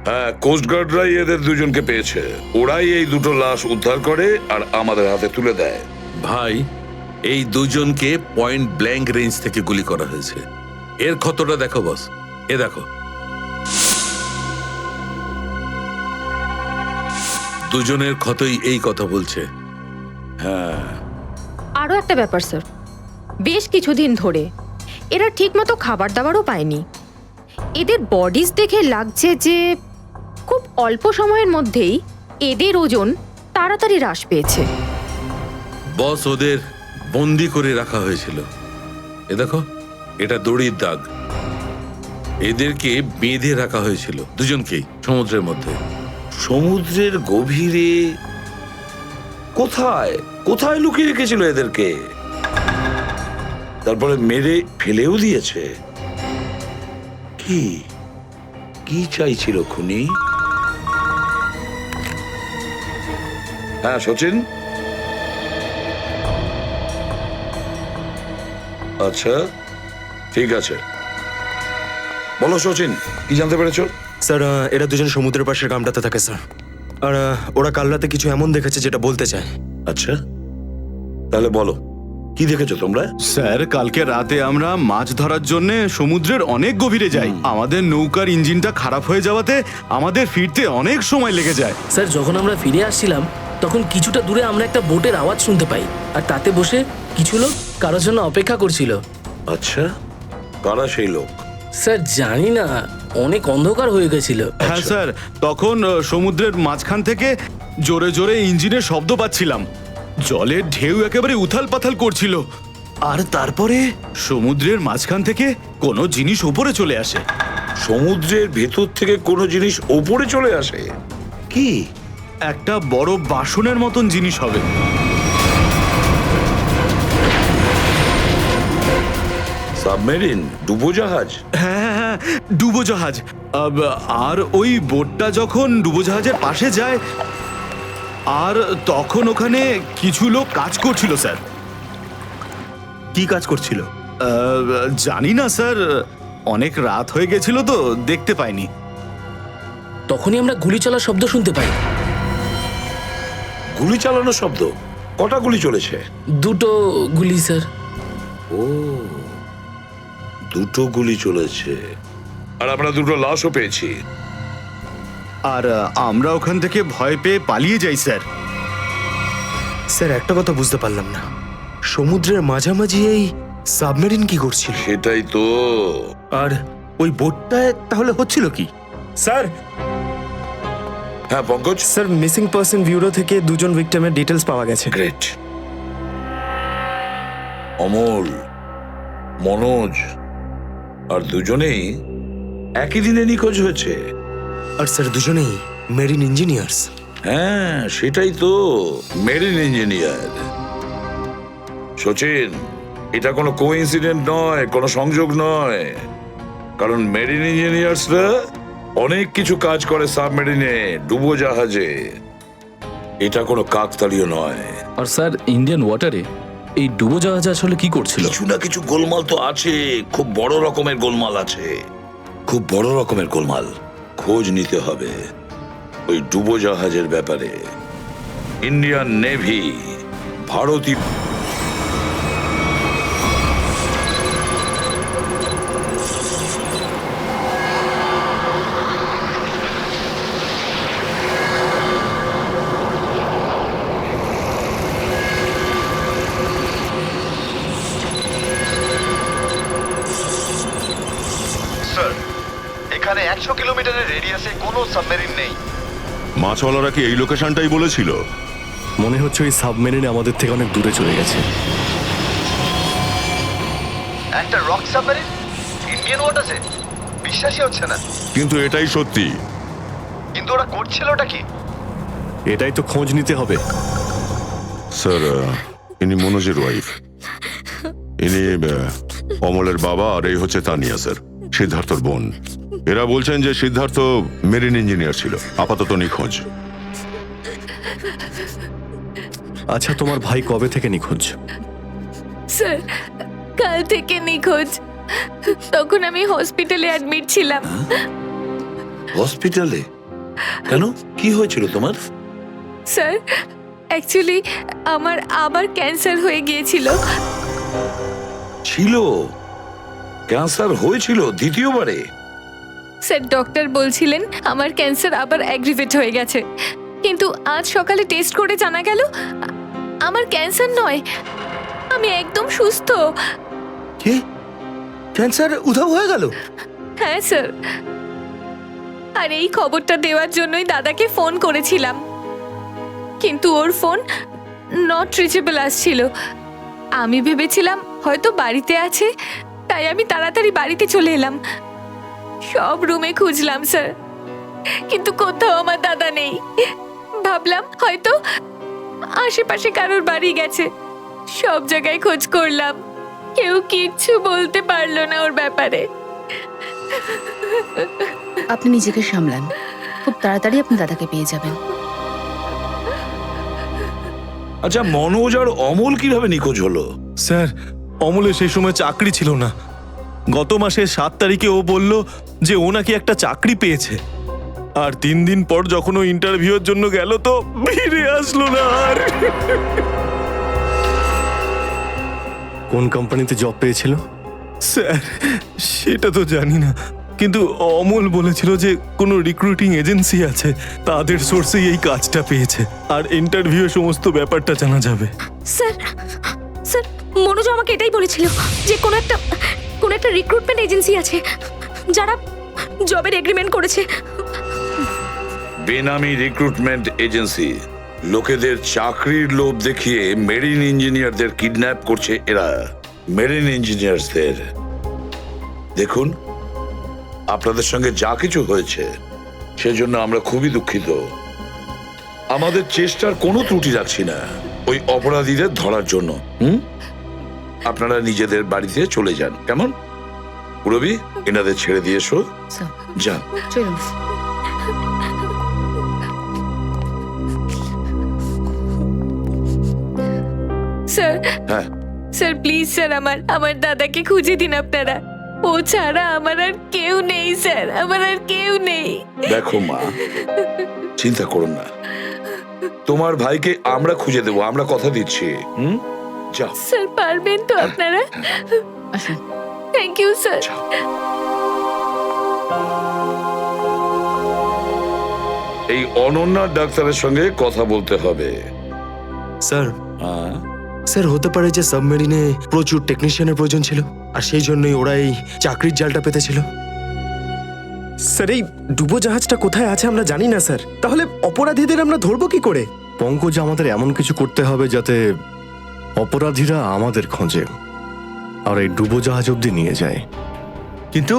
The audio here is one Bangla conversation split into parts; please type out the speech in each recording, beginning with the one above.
হ্যাঁ, কোস্টগার্ডরাই এদের দুজনকে পেয়েছে। ওরাই এই দুটো লাশ উদ্ধার করে আর আমাদের হাতে তুলে দেয়। ভাই, এই দুজনকে পয়েন্ট ব্ল্যাঙ্ক রেঞ্জ থেকে গুলি করা হয়েছে। এর ক্ষতটা দেখো বস, এ দেখো। দুজনের ক্ষতই এই কথা বলছে। হ্যাঁ, আরও একটা ব্যাপার স্যার, বেশ কিছুদিন ধরে এরা ঠিকমতো খাবার দাবারও পায়নি। এদের বডিজ দেখে লাগছে যে খুব অল্প সময়ের মধ্যেই এদের ওজন তাড়াতাড়ি হ্রাস পেয়েছে। বস, ওদের বন্দি করে রাখা হয়েছিল। এ দেখো, এটা দড়ির দাগ। এদেরকে বেঁধে রাখা হয়েছিল দুজনকেই সমুদ্রের মধ্যে। সমুদ্রের গভীরে? কোথায় কোথায় লুকিয়ে রেখেছিল এদেরকে? তারপরে মেরে ফেলেও দিয়েছে। কি কি চাইছিল খুনি? হ্যাঁ সচিন, আচ্ছা ঠিক আছে, বলো সচিন, কি জানতে পেরেছো? স্যার, এরা দুজন সমুদ্রের পাশের গ্রামটাতে থাকে স্যার। আর ওরা কাল রাতে কিছু এমন দেখেছে যেটা বলতে চায়। আচ্ছা, তাহলে বলো, কি দেখেছো তোমরা? স্যার, কালকে রাতে আমরা মাছ ধরার জন্য সমুদ্রের অনেক গভীরে যাই। আমাদের নৌকার ইঞ্জিনটা খারাপ হয়ে যাওয়াতে আমাদের ফিরতে অনেক সময় লেগে যায়। স্যার, যখন আমরা ফিরে আসছিলাম তখন কিছুটা দূরে আমরা একটা বোটের আওয়াজ শুনতে পাই, আর তাতে বসে কিছু লোক কারোর জন্য অপেক্ষা করছিল। আচ্ছা, কারা সেই লোক? স্যার জানি না, অনেক অন্ধকার হয়ে গেছিল। হ্যাঁ স্যার, তখন সমুদ্রের মাঝখান থেকে জোরে জোরে ইঞ্জিনের শব্দ পাচ্ছিলাম। জলের ঢেউ একেবারে উথাল পাথাল করছিল। আর তারপরে সমুদ্রের মাঝখান থেকে কোনো জিনিস উপরে চলে আসে। সমুদ্রের ভেতর থেকে কোনো জিনিস ওপরে চলে আসে? কি? একটা বড় বাসনের মতন জিনিস হবে। সাবমেরিন, ডুবোজাহাজ? হ্যাঁ হ্যাঁ, ডুবোজাহাজ। আর ওই বোটটা যখন ডুবোজাহাজের পাশে যায়, আর তখন ওখানে কিছু লোক কাজ করছিল স্যার। কি কাজ করছিল? জানি না স্যার, অনেক রাত হয়ে গেছিল তো দেখতে পাইনি। তখনই আমরা গুলি চলার শব্দ শুনতে পাই। গুলি চালানোর শব্দ? কটা গুলি চলেছে? দুটো গুলি স্যার। ও, দুটো গুলি চলেছে। আর আমরা দুটো লাশও পেয়েছি। আর আমরা ওখান থেকে ভয় পেয়ে পালিয়ে যাই স্যার। স্যার, একটা কথা বুঝতে পারলাম না, সমুদ্রের মাঝামাঝি এই সাবমেরিন কি করছিল? সেটাই তো। আর ওই বোটটায় তাহলে হচ্ছিল কি? স্যার, হ্যাঁ Pankaj? Sir, missing person bureau থেকে দুজন ভিক্টিমের ডিটেলস পাওয়া গেছে। গ্রেট। অমল, মনোজ আর দুজনেই একই দিনে নিখোঁজ হয়েছে। আর স্যার, দুজনেই মেরিন ইঞ্জিনিয়ার্স। হ্যাঁ সেটাই তো, মেরিন ইঞ্জিনিয়ার। সচিন, এটা কোনো কোইন্সিডেন্ট নয়, কোনো সংযোগ নয়। কারণ মেরিন ইঞ্জিনিয়ার্সরা অনেক কিছু কাজ করে সাবমেরিনে, ডুবোজাহাজে। এটা কোনো কাকতালীয় নয়। আর স্যার, ইন্ডিয়ান ওয়াটারে এই ডুবোজাহাজ আসলে কি করছিল? কিছু না কিছু গোলমাল তো আছে, খুব বড় রকমের গোলমাল আছে, খুব বড় রকমের গোলমাল। খোঁজ নিতে হবে ওই ডুবোজাহাজের ব্যাপারে। ইন্ডিয়ান নেভি, ভারতীয় স্যার, এখানে 100 কিলোমিটারের রেডিয়াসে কোনো সাবমেরিন নেই। মাছওয়ালারা কি এই লোকেশনটাই বলেছিল? মনে হচ্ছে ওই সাবমেরিন আমাদের থেকে অনেক দূরে চলে গেছে। একটা রক সাবমেরিন ইন্ডিয়ান ওয়াটারে? বিশ্বাসই হচ্ছে না। কিন্তু এটাই সত্যি। কিন্তু ওরা করছিলটা কি? এটাই তো খোঁজ নিতে হবে। স্যার, ইনি মনোজের ওয়াইফ। ইনি অমলের বাবা, আর এই হচ্ছে তানিয়া স্যার, সিদ্ধার্থর বোন। এরা বলছেন যে সিদ্ধার্থ মেরিন ইঞ্জিনিয়ার ছিল, আপাতত নিখোঁজ। আচ্ছা, তোমার ভাই কবে থেকে নিখোঁজ? স্যার, কাল থেকে নিখোঁজ। তখন আমি হসপিটালে অ্যাডমিট ছিলাম। হসপিটালে? কেন কি হয়েছিল তোমার? স্যার অ্যাকচুয়ালি আমার আবার ক্যান্সার হয়ে গিয়েছিল। ছিল? ক্যান্সার হয়েছিল দ্বিতীয়বারে? স্যার ডক্টর বলছিলেন আমার ক্যান্সার আবার অ্যাগ্রিভেট হয়ে গেছে, কিন্তু আজ সকালে টেস্ট করে জানা গেল আমার ক্যান্সার নয়, আমি একদম সুস্থ। কি ক্যান্সার উধাও হয়ে গেল? হ্যাঁ স্যার, আর এই খবরটা দেওয়ার জন্যই দাদাকে ফোন করেছিলাম, কিন্তু ওর ফোন নট রিচেবল আসছিল। আমি ভেবেছিলাম হয়তো বাড়িতে আছে, তাই আমি তাড়াতাড়ি বাড়িতে চলে এলাম। সব রুমে খুঁজলাম স্যার, কিন্তু কোথাও আমার দাদা নেই। ভাবলাম হয়তো আশেপাশে কারোর বাড়ি গেছে। সব জায়গায় খোঁজ করলাম, কেউ কিচ্ছু বলতে পারলো না ওর ব্যাপারে। আপনি নিজেকে সামলান, খুব তাড়াতাড়ি আপনি দাদাকে পেয়ে যাবেন। আচ্ছা, মনোজ আর অমল কিভাবে নিখোঁজ হলো? স্যার অমলের সেই সময় চাকরি ছিল না। গত মাসের 7 তারিখে ও বলল যে ও নাকি একটা চাকরি পেয়েছে, আর 3 দিন পর যখন ও ইন্টারভিউর জন্য গেল তো ফিরে আসলো না আর। কোন কোম্পানিতে জব পেয়েছিল? স্যার সেটা তো জানি না, কিন্তু অমল বলেছিল যে কোনো রিক্রুটিং এজেন্সি আছে, তাদের সোর্সেই এই কাজটা পেয়েছে, আর ইন্টারভিউ সমস্ত ব্যাপারটা জানা যাবে। স্যার স্যার মনোজ আমাকে এটাই বলেছিল যে কোনো একটা রিক্রুটমেন্ট এজেন্সি আছে যারা জবের এগ্রিমেন্ট করেছে। বেনামি রিক্রুটমেন্ট এজেন্সি লোকেদের চাকরির লোভ দেখিয়ে মেরিন ইঞ্জিনিয়ারদের কিডন্যাপ করছে এরা। মেরিন ইঞ্জিনিয়ারদের দেখুন, আপনাদের সঙ্গে যা কিছু হয়েছে সেজন্য আমরা খুবই দুঃখিত। আমাদের চেষ্টার কোনো ত্রুটি রাখছি না ওই অপরাধীদের ধরার জন্য। আপনারা নিজেদের বাড়িতে চলে যান, কেমন? পুরবি, এনাদের ছেড়ে দিয়ে এসো। স্যার যান। চলুন। স্যার হ্যাঁ, স্যার প্লিজ স্যার আমার দাদাকে খুঁজে দিন আপনারা। ও ছাড়া আমার আর কেউ নেই স্যার, আমার আর কেউ নেই। দেখো মা, চিন্তা করুন না, তোমার ভাইকে আমরা খুঁজে দেবো, আমরা কথা দিচ্ছি। যাও। স্যার পারবেন তো আপনারা? আসুন। Thank you sir. এই অনন্যা ডাক্তারের সঙ্গে কথা বলতে হবে। স্যার হ্যাঁ, স্যার হতে পারে যে সাবমেরিনে প্রচুর টেকনিশিয়ানের প্রয়োজন ছিল, আর সেই জন্যই ওরা এই চাকরির জালটা পেতেছিল। স্যার এই ডুবোজাহাজটা কোথায় আছে আমরা জানি না স্যার, তাহলে অপরাধীদের আমরা ধরবো কি করে? পঙ্কজ, আমাদের এমন কিছু করতে হবে যাতে অপরাধীরা আমাদের খোঁজে আর এই ডুবোজাহাজ অবধি নিয়ে যায়। কিন্তু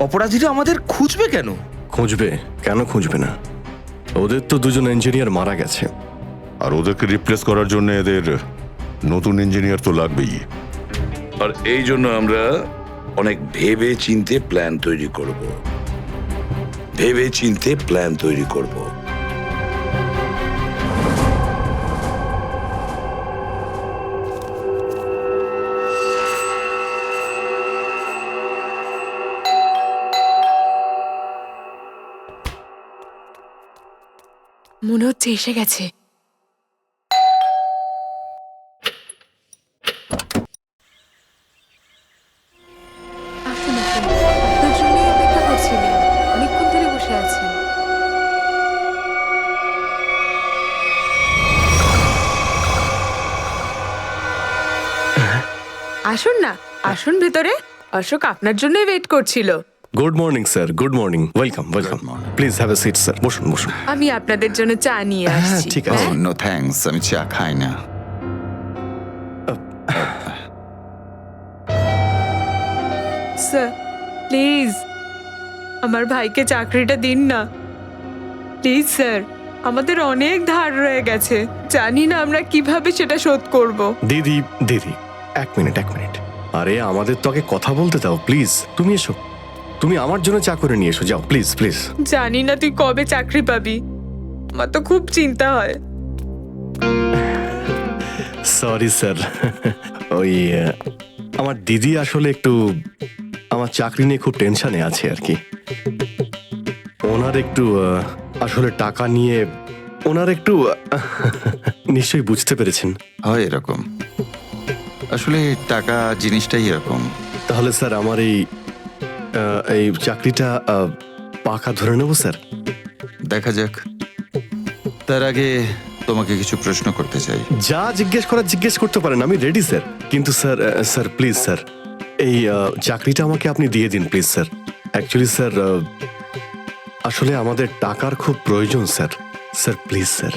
অপরাধীরা আমাদের খুঁজবে কেন? খুঁজবে কেন? খুঁজবে না? ওদের তো 2জন ইঞ্জিনিয়ার মারা গেছে, আর ওদেরকে রিপ্লেস করার জন্য এদের নতুন ইঞ্জিনিয়ার তো লাগবেই। আর এই জন্য আমরা অনেক ভেবে চিন্তে প্ল্যান তৈরি করব। ভেবে চিন্তে প্ল্যান তৈরি করব। মনে হচ্ছে এসে গেছে। আসুন আসুন, আপনার জন্যই অপেক্ষা করছিলাম, অনেকক্ষণ ধরে বসে আছেন। আসুন না, আসুন ভেতরে। অশোক আপনার জন্যই ওয়েট করছিল। Good morning sir, good morning, welcome welcome. Please have a seat sir, বসুন বসুন। আমি আপনাদের জন্য চা নিয়ে আসছি। ঠিক আছে। নো থ্যাঙ্কস, আমি চা খাই না। স্যার প্লিজ আমার ভাইকে চাকরিটা দিন না, প্লিজ স্যার। আমাদের অনেক ধার রয়ে গেছে, জানি না আমরা কিভাবে সেটা শোধ করব। দিদি দিদি, এক মিনিট। আরে আমাদের তো আগে কথা বলতে দাও প্লিজ। তুমি এসো, তুমি আমার জন্য চা করে নিয়ে এসো, যাও প্লিজ প্লিজ। জানি না তুই কবে চাকরি পাবি, আমার তো খুব চিন্তা হয়। সরি স্যার, ওই আমার দিদি আসলে একটু আমার চাকরি নিয়ে খুব টেনশনে আছে আর কি। ওনার একটু আসলে টাকা নিয়ে ওনার একটু নিশ্চয়ই বুঝতে পেরেছেন। হয় এরকম, আসলে টাকা জিনিসটাই এরকম। তাহলে স্যার আমার এই চাকরিটা পাকা ধরে নেব স্যার? দেখা যাক, তার আগে তোমাকে কিছু প্রশ্ন করতে চাই। যা জিজ্ঞেস করতে পারেন, আমি রেডি স্যার। কিন্তু স্যার প্লিজ স্যার, এই চাকরিটা আমাকে আপনি দিয়ে দিন প্লিজ স্যার। অ্যাকচুয়ালি স্যার, আসলে আমাদের টাকার খুব প্রয়োজন স্যার। Sir please sir.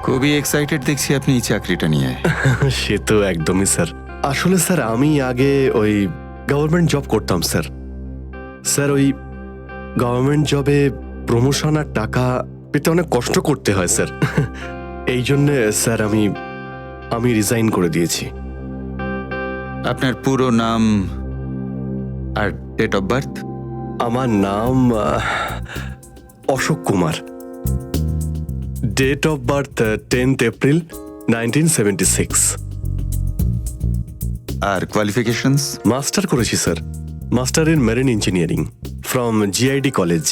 খুবই এক্সাইটেড দেখছি আপনি এই চাকরিটা নিয়ে। সে তো একদমই স্যার। আসলে স্যার আমি আগে ওই গভর্নমেন্ট জব করতাম স্যার। স্যার ওই গভর্নমেন্ট জবে প্রমোশন আর টাকা পেতে অনেক কষ্ট করতে হয় স্যার। এই জন্যে স্যার আমি রিজাইন করে দিয়েছি। আপনার পুরো নাম আর ডেট অফ বার্থ? আমার নাম Ashok Kumar. Date of birth 10th April 1976। আর কোয়ালিফিকেশনস? মাস্টার করেছি sir, master in marine engineering from GID college.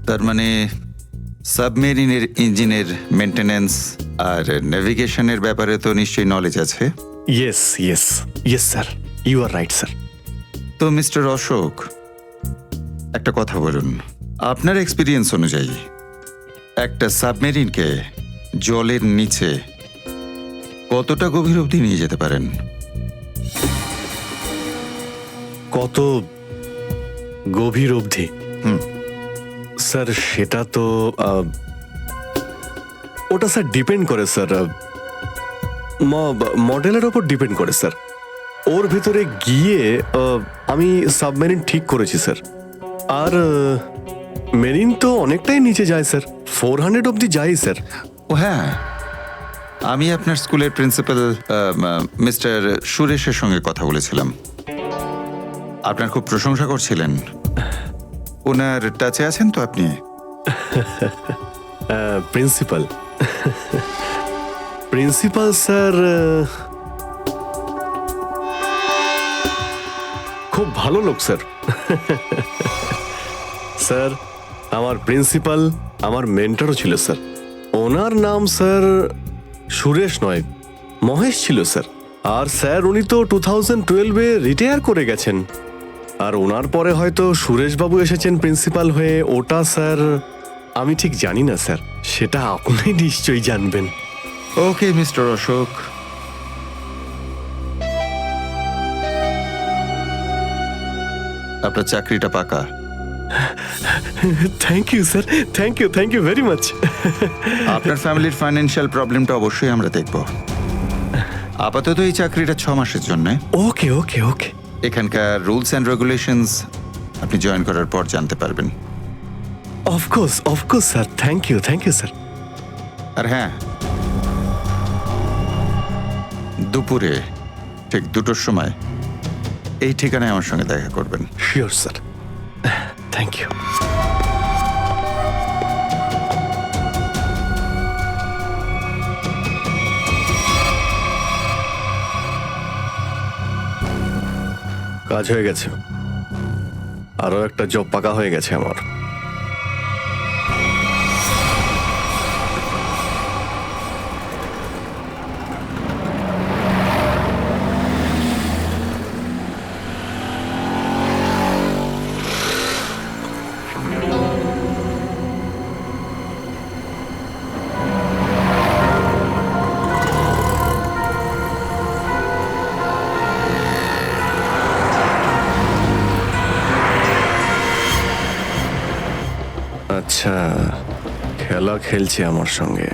তার মানে সাবমেরিনের ইঞ্জিনের মেনটেন্যান্স আর নেভিগেশনের ব্যাপারে তো নিশ্চয়ই নলেজ আছে। Yes sir, you are right sir. তো মিস্টার অশোক, একটা কথা বলুন, আপনার এক্সপিরিয়েন্স অনুযায়ী একটা সাবমেরিনকে জলের নিচে কতটা গভীর অবধি নিয়ে যেতে পারেন? কত গভীর অবধি? স্যার সেটা তো ওটা স্যার ডিপেন্ড করে স্যার, মডেলের ওপর ডিপেন্ড করে স্যার। ওর ভেতরে গিয়ে আমি সাবমেরিন ঠিক করেছি স্যার। আর মেরিন তো অনেকটাই নিচে যায় স্যার, 400 অবধি যাই স্যার। ও হ্যাঁ, আমি আপনার স্কুলের প্রিন্সিপাল মিস্টার সুরেশের সঙ্গে কথা বলেছিলাম। আপনার খুব প্রশংসা করছিলেন। ওনার টাচে আছেন তো আপনি? প্রিন্সিপাল স্যার খুব ভালো লোক স্যার। স্যার আমার প্রিন্সিপাল আমার মেন্টরও ছিল স্যার। ওনার নাম স্যার সুরেশ নয়, মহেশ ছিল স্যার। আর স্যার উনি তো 2012-এ রিটায়ার করে গেছেন। আর ওনার পরে হয়তো সুরেশবাবু এসেছেন প্রিন্সিপাল হয়ে, ওটা স্যার আমি ঠিক জানি না স্যার, সেটা আপনি নিশ্চয়ই জানবেন। ওকে মিস্টার অশোক, আপনার চাকরিটা পাকা। Thank you sir, thank you very much. আপনার ফ্যামিলির ফাইন্যান্সিয়াল প্রবলেমটা অবশ্যই আমরা দেখব। আপাতত এই চাকরিটা 6 মাসের জন্য। ওকে। এখানকার রুলস অ্যান্ড রেগুলেশনস আপনি জয়েন করার পর জানতে পারবেন। Of course sir, thank you sir. আর হ্যাঁ, দুপুরে ঠিক 2টোর সময় এই ঠিকানায় আমার সঙ্গে দেখা করবেন। Sure sir, thank you. কাজ হয়ে গেছে, আরো একটা জব পাকা হয়ে গেছে আমার। আচ্ছা, খেলা খেলছে আমার সঙ্গে।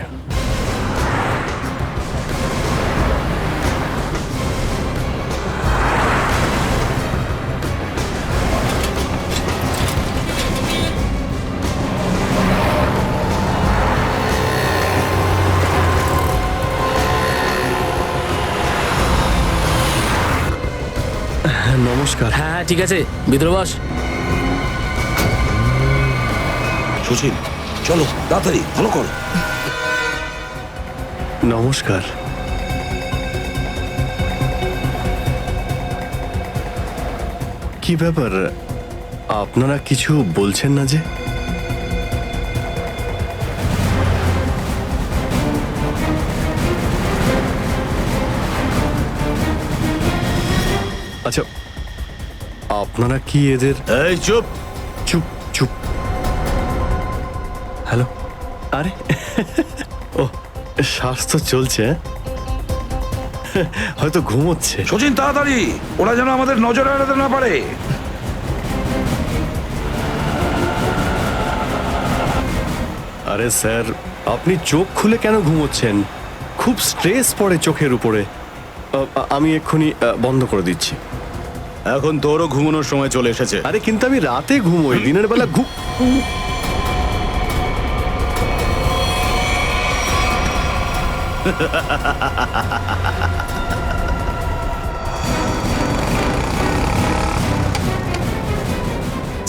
নমস্কার। হ্যাঁ ঠিক আছে, ভিতরে বস। সুশীল, চলো তাড়াতাড়ি, ভালো করো। নমস্কার। কি ব্যাপার, আপনারা কিছু বলছেন না যে? আচ্ছা আপনারা কি এদের এই চুপ। চুপ চুপ হ্যালো আরে ও শ্বাস তো চলছে হ্যাঁ? হয়তো ঘুমোচ্ছে সচিন তাড়াতাড়ি, ওরা যেন আমাদের নজরে এড়াতে না পারে। আরে স্যার আপনি চোখ খুলে কেন ঘুমোচ্ছেন? খুব স্ট্রেস পড়ে চোখের উপরে। আমি এক্ষুনি বন্ধ করে দিচ্ছি। এখন তোরও ঘুমানোর সময় চলে এসেছে। আরে কিন্তু আমি রাতে ঘুমোই, দিনের বেলা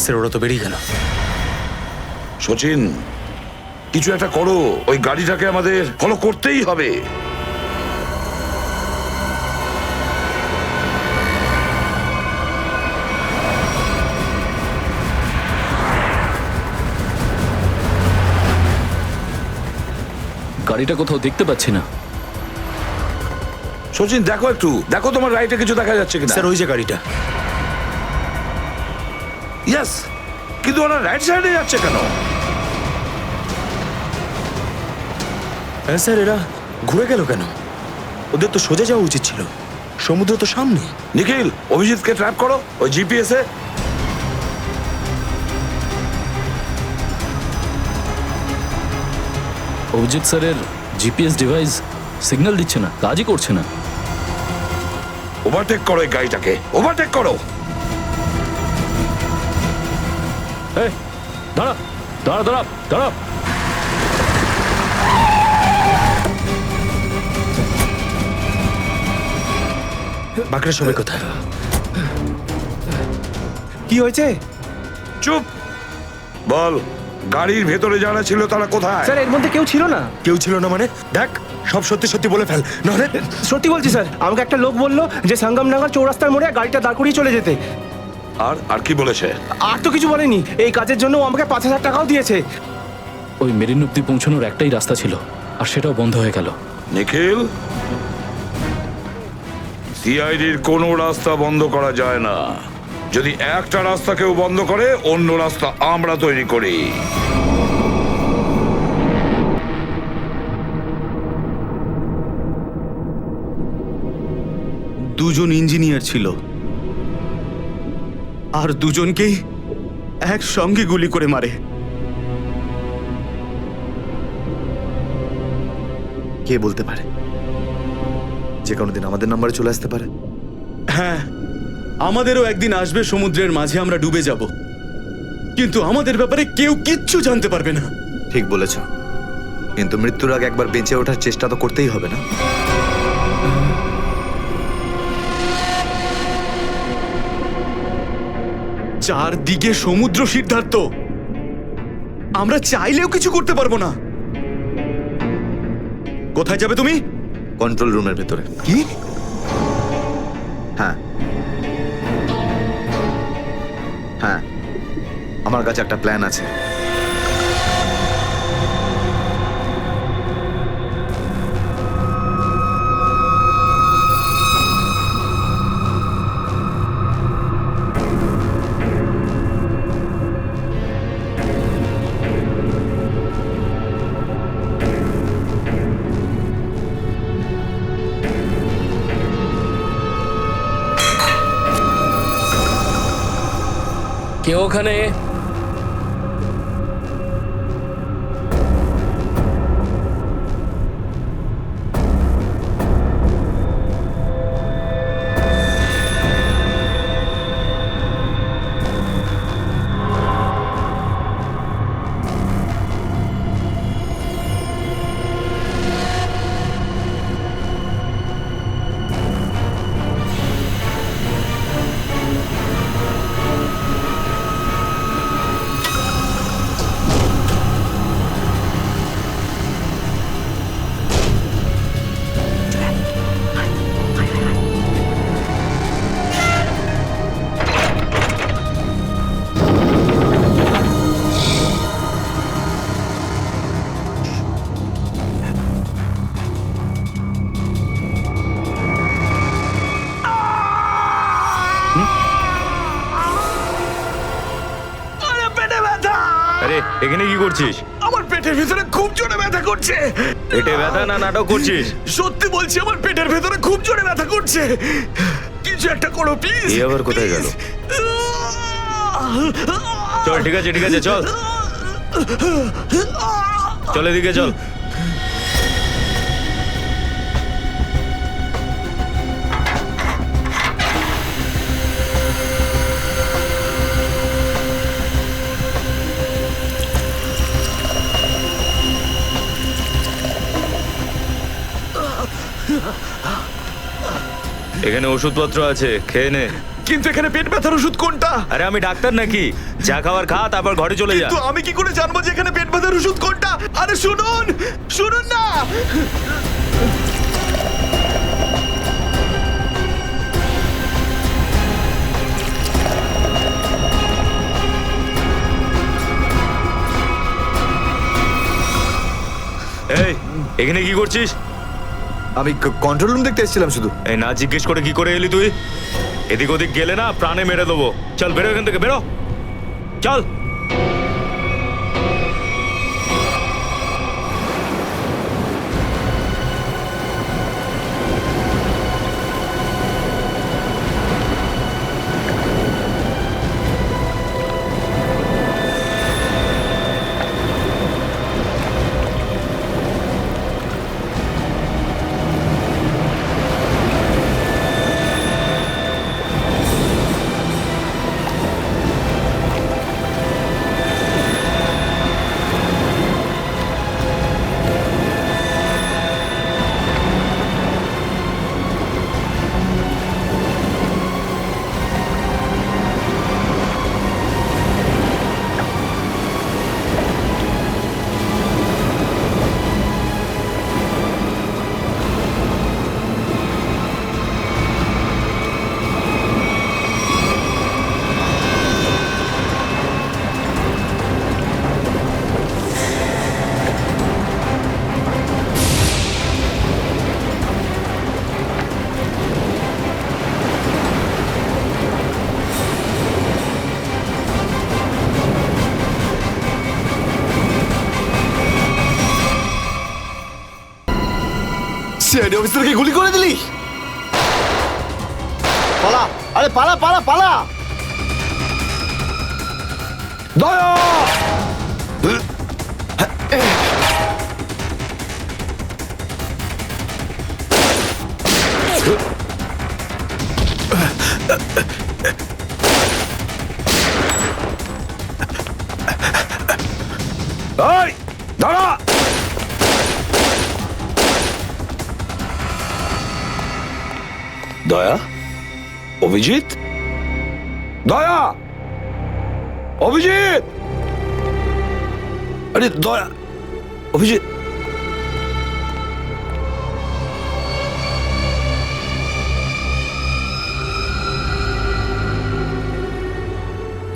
স্যার ওরা তো বেরিয়ে গেল। সচিন, কিছু একটা করো, ওই গাড়িটাকে আমাদের ফলো করতেই হবে। গাড়িটা কোথাও দেখতে পাচ্ছি না। সচিন দেখো একটু, দেখো তোমার রাইটে কিছু দেখা যাচ্ছে কিনা। স্যার ওই যে গাড়িটা। ইয়েস, কিন্তু ওরা রাইট সাইডে যাচ্ছে কেন? হ্যাঁ স্যার, এরা ঘুরে গেল কেন? ওদের তো সোজা যাওয়া উচিত ছিল, সমুদ্র তো সামনে। নিখিল, অভিজিৎকে ট্র্যাপ করো ওই জিপিএস এ। অভিজিৎ স্যারের জিপিএস ডিভাইস সিগন্যাল দিচ্ছে না, কাজই করছে না। ওভারটেক করো এই গাড়িটাকে, ওভারটেক করো। এই দাঁড়া দাঁড়া দাঁড়া দাঁড়া। বাকিরা সবাই কোথায়? কি হয়েছে? চুপ বল, গাড়ির ভেতরে যারা ছিল তারা কোথায়? স্যার এর মধ্যে কেউ ছিল না। কেউ ছিল না মানে? দেখ, সব সত্যি সত্যি বলে ফেল, নাহলে। সত্যি বলছি স্যার, আমাকে একটা লোক বললো যে সঙ্গমনগর চৌরাস্তার মোড়ে গাড়িটা দাঁড় করিয়ে চলে যেতে। আর কি বলেছে? আর তো কিছু বলেনি। এই কাজের জন্য ও আমাকে 5,000 টাকাও দিয়েছে। ওই মেরিন অব্দি পৌঁছানোর একটাই রাস্তা ছিল, আর সেটাও বন্ধ হয়ে গেল। নিখিল, সিআইডির কোনো রাস্তা বন্ধ করা যায় না। যদি একটা রাস্তা কেউ বন্ধ করে, অন্য রাস্তা আমরা তৈরি করি। দুজন ইঞ্জিনিয়ার ছিল, আর দুজনকেই একসঙ্গে গুলি করে মারে। কে বলতে পারে যে কোনোদিন আমাদের নাম্বারে চলে আসতে পারে? হ্যাঁ, আমাদেরও একদিন আসবে সমুদ্রের মাঝে আমরা ডুবে যাব, কিন্তু আমাদের ব্যাপারে কেউ কিচ্ছু জানতে পারবে না। ঠিক বলেছ, কিন্তু মৃত্যুর আগে একবার বেঁচে ওঠার চেষ্টা তো করতেই হবে না? চারদিকে সমুদ্র, সিদ্ধার্থ, আমরা চাইলেও কিছু করতে পারবো না। কোথায় যাবে তুমি? কন্ট্রোল রুমের ভেতরে। কি? হ্যাঁ হ্যাঁ, আমার কাছে একটা প্ল্যান আছে। কেউ ওখানে? এখানে কি করছিস? আমার পেটের ভিতরে খুব জোরে ব্যথা করছে। পেটে ব্যথা না নাটক করছিস? সত্যি বলছি, আমার পেটের ভেতরে খুব জোরে ব্যথা করছে। কিছু একটা করো প্লিজ। এই আবার কোথায় গেল? চল ঠিক আছে চল চল এদিকে চল। এখানে ওষুধপত্র আছে, খেয়ে নে। কিন্তু এখানে পেট ব্যথার ওষুধ কোনটা? আরে আমি ডাক্তার নাকি? যা খাবার খা, তারপর ঘরে চলে যা। কিন্তু আমি কি করে জানবো যে এখানে পেট ব্যথার ওষুধ কোনটা? আরে শুনুন না। এই এখানে কি করছিস? আমি কন্ট্রোল রুম দেখতে এসেছিলাম শুধু। এই না জিজ্ঞেস করে কি করে এলি তুই? এদিক ওদিক গেলে না প্রাণে মেরে দেবো। চল বেরো এখান থেকে, বেরো চল। সিআইডি অফিসারকে গুলি করে দিলি? পালা, আরে পালা পালা পালা। দয়া! এই, দাঁড়া! দয়া, অভিজিৎ, দয়া, অভিজিৎ, আরে দয়া, অভিজিৎ,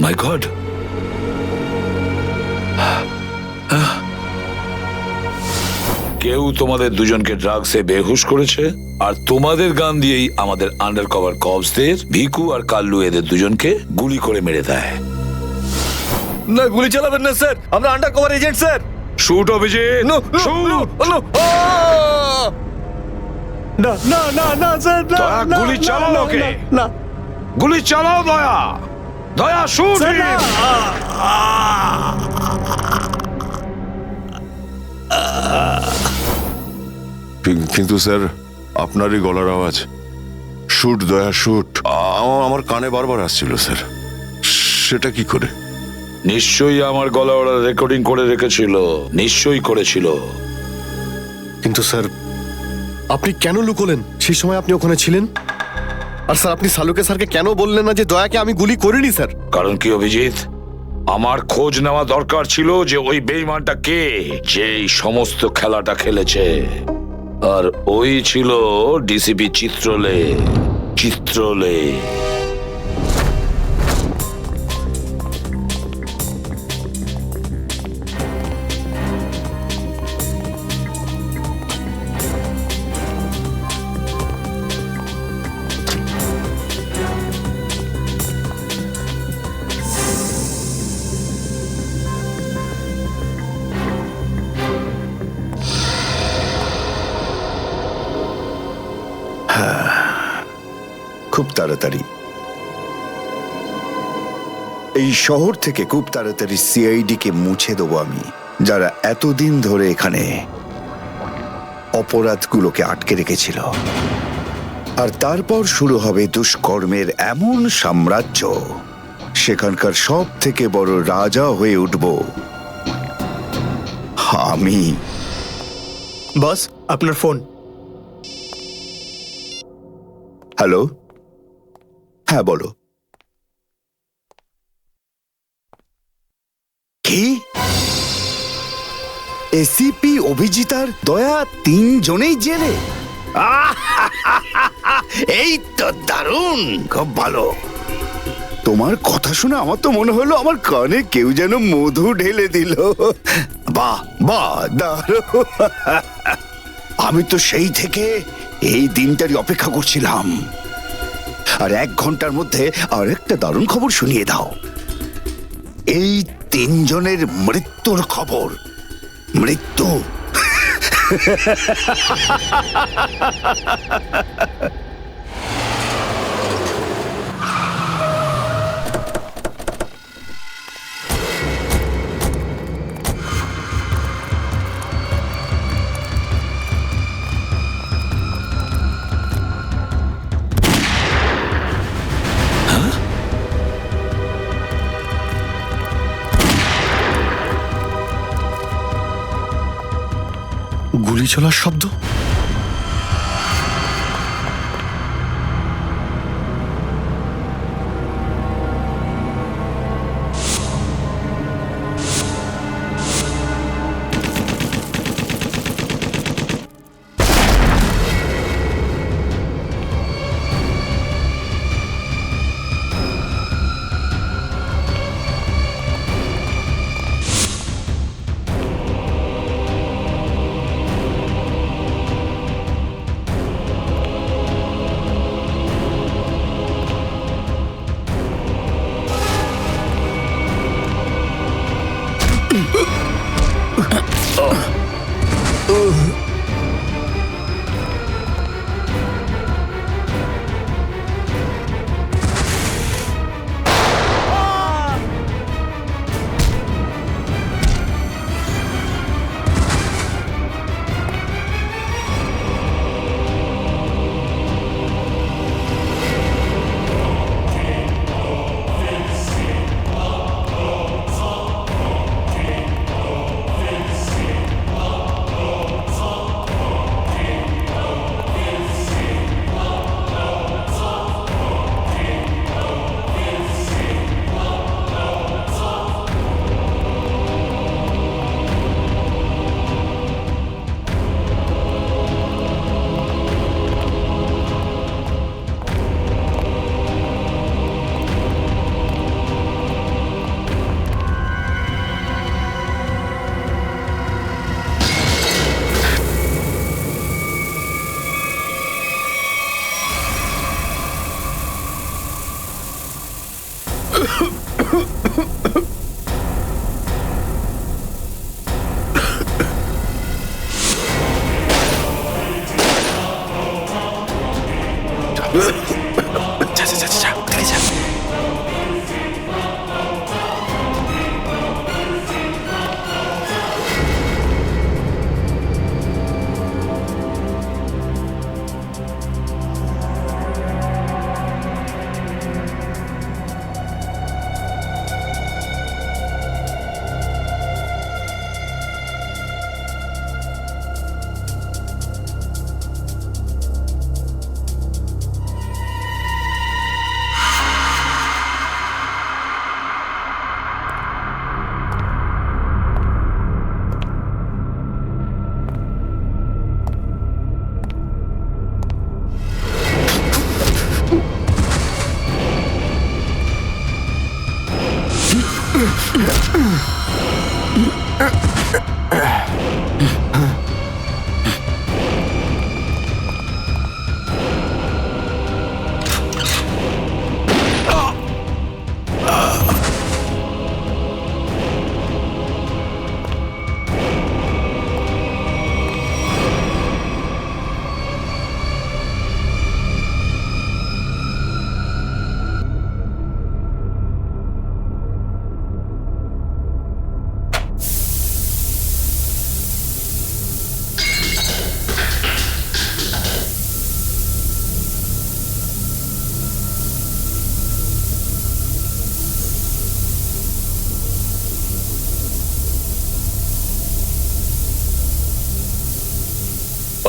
মাই গড, কেউ তোমাদের দুজনকে ড্রাগসে বেহুশ করেছে, আর তোমাদের গান দিয়েই আমাদের আন্ডার কভার কপসদের ভিকু আর কাল্লু এদের দুজনকে গুলি করে মেরে দেয়। না, গুলি চালাবেন না স্যার, আমরা under cover agent sir. Shoot Abhijit, shoot! না না না না স্যার, না, দয়া, না, গুলি না, চালাও না, ওকে। না, গুলি চালাও দয়া, দয়া শুট! স্যার, না। কিন্তু স্যার, আপনারই গলার আওয়াজ, শুট দয়া শুট, আমার কানে বারবার আসছিল স্যার। সেটা কি করে? নিশ্চয়ই আমার গলা ওরা রেকর্ডিং করে রেখেছিল, নিশ্চয়ই করেছিল। কিন্তু স্যার, আপনি কেন লুকোলেন? সেই সময় আপনি ওখানে ছিলেন। আর স্যার, আপনি সালুকে স্যারকে কেন বললেন না যে দয়াকে আমি গুলি করিনি স্যার? কারণ কি অভিজিৎ, আমার খোঁজ নেওয়া দরকার ছিল যে ওই বেঈমানটা কে, যে এই সমস্ত খেলাটা খেলেছে। আর ওই ছিল ডিসিপি চিত্রলে। খুব তাড়াতাড়ি। এই শহর থেকে খুব তাড়াতাড়ি সিআইডি কে মুছে দেবো আমি, যারা এতদিন ধরে এখানে অপরাধগুলোকে আটকে রেখেছিল। আর তারপর শুরু হবে দুষ্কর্মের এমন সাম্রাজ্য, সেখানকার সব থেকে বড় রাজা হয়ে উঠব আমি। বস, আপনার ফোন। হ্যালো, হ্যাঁ বলো। কি? এসিপি অভিজিতার দয়া 3 জনেই জেলে? এই তো দারুণ, খুব ভালো। তোমার কথা শুনে আমার তো মনে হলো আমার কানে কেউ যেন মধু ঢেলে দিল। বাহ বাহ, দারুণ। আমি তো সেই থেকে এই দিনটারই অপেক্ষা করছিলাম। আর 1 ঘন্টার মধ্যে আরেকটা দারুণ খবর শুনিয়ে দাও। এই 3 জনের মৃত্যুর খবর। মৃত্যু। গুলি চলার শব্দ।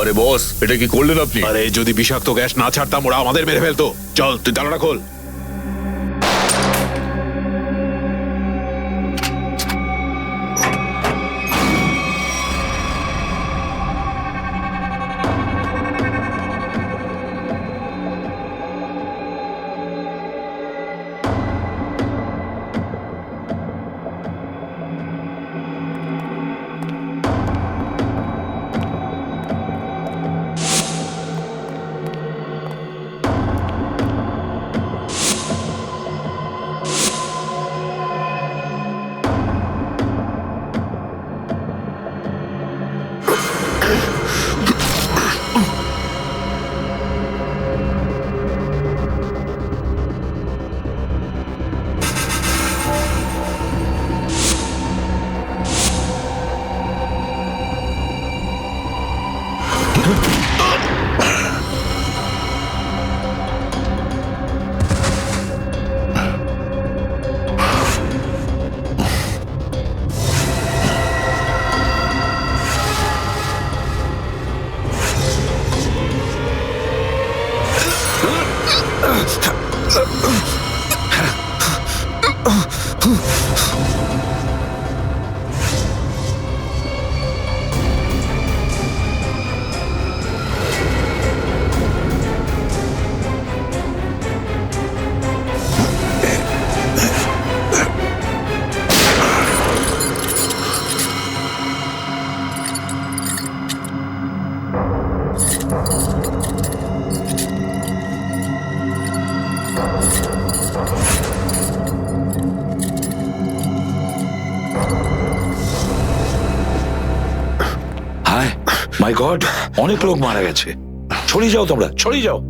আরে বস, এটা কি করলেন আপনি? আরে যদি বিষাক্ত গ্যাস না ছাড়তাম ওরা আমাদের মেরে ফেলতো। চল তুই তালাটা খোল। মাই গড, অনেক লোক মারা গেছে। ছড়িয়ে যাও তোমরা, ছড়িয়ে যাও।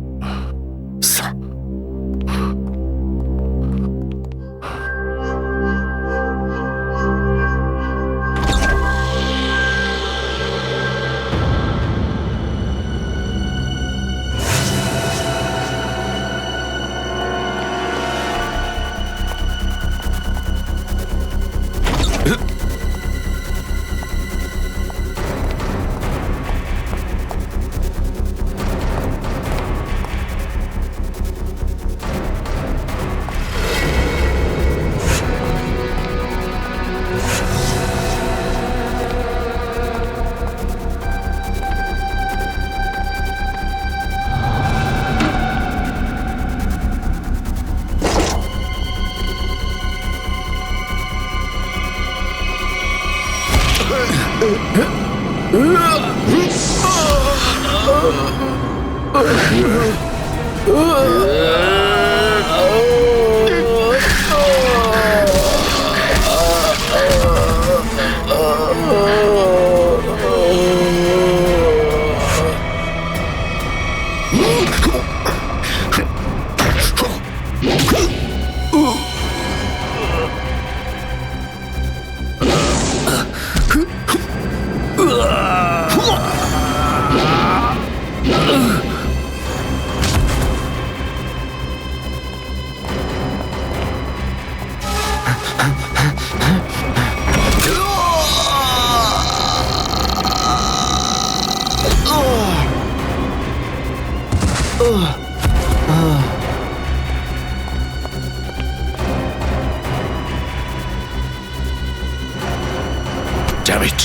Damn it.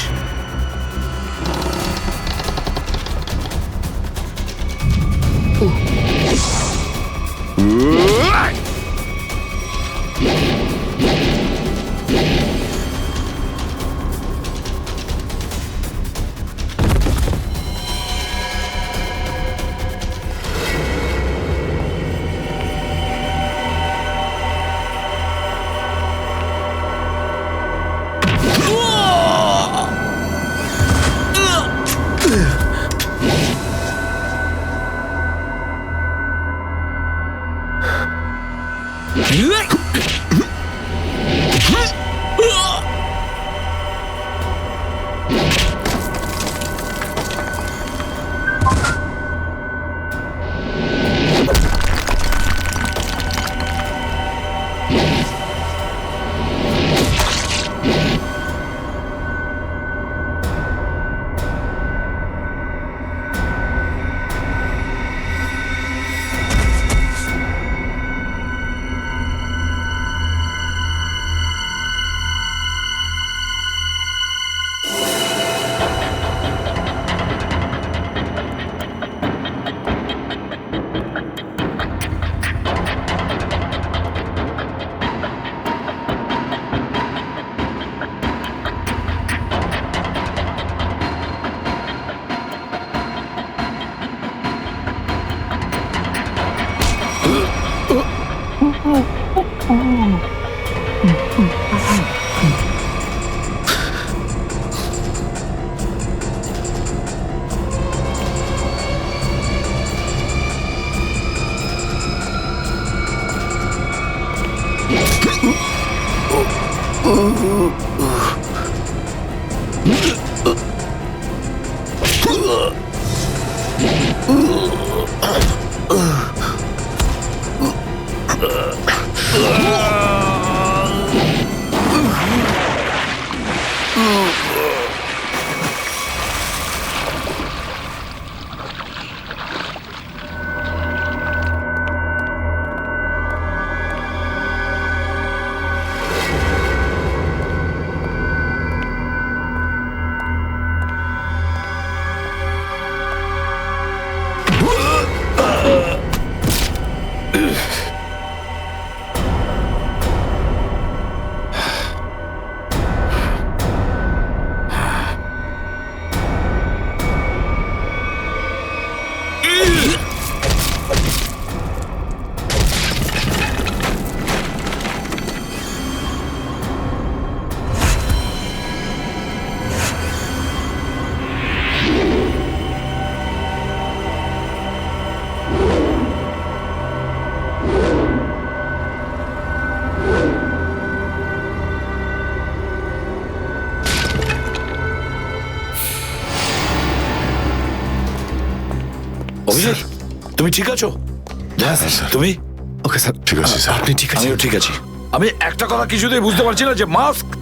অভিজিৎ, তুমি ঠিক আছো? তুমি? ওকে স্যার, ঠিক আছে স্যার। আপনি ঠিক আছেন? আমিও ঠিক আছি। আমি একটা কথা কিছুতেই বুঝতে পারছি না যে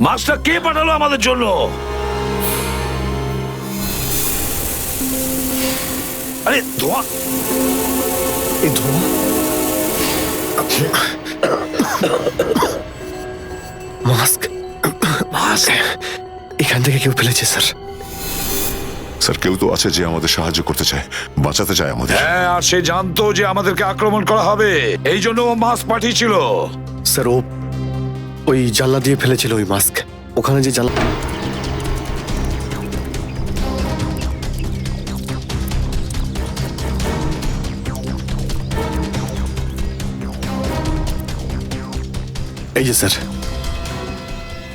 মাস্কটা কে পাঠালো আমাদের জন্য? আরে ধোঁয়া, এই ধোঁয়া, মাস্ক এখান থেকে কেউ ফেলেছে স্যার। স্যার, কেউ তো আছে যে আমাদের সাহায্য করতে চায়, বাঁচাতে চায় আমাদের। হ্যাঁ, আর সে জানতো যে আমাদেরকে আক্রমণ করা হবে, এই জন্য ও মাস্ক পাঠিয়েছিল। স্যার, ও ওই জানলা দিয়ে ফেলেছিল ওই মাস্ক। ওখানে যে জানলা, এই যে স্যার,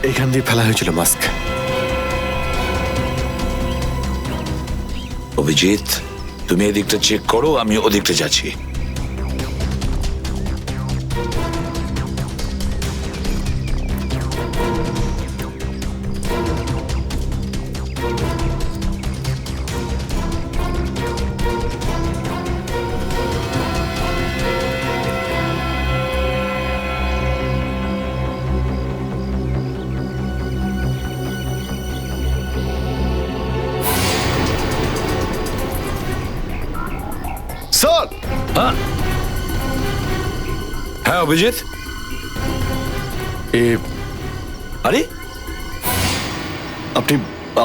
এইখান দিয়ে ফেলা হয়েছিল মাস্ক। অভিজিৎ, তুমি এদিকটা চেক করো, আমি ওদিকটা যাচ্ছি। স্যার, হ্যাঁ অভিজিৎ, আরে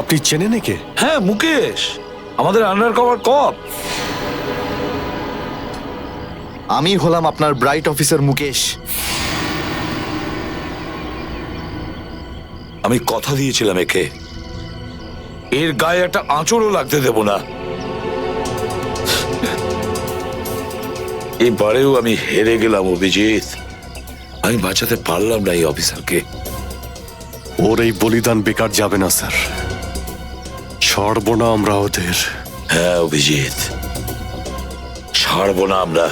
আপনি চেনেন একে? হ্যাঁ, মুকেশ, আমাদের আন্ডার কভার কপ। আমি হলাম আপনার ব্রাইট অফিসার মুকেশ। আমি কথা দিয়েছিলাম একে, এর গায়ে একটা আঁচড়ও লাগতে দেব না। এবারেও আমি হেরে গেলাম অভিজিৎ। আমি বাঁচাতে পারলাম না এই অফিসারকে। ওর এই বলিদান বেকার যাবে না স্যার, ছাড়বো না আমরা ওদের। হ্যাঁ অভিজিৎ, ছাড়বো না আমরা।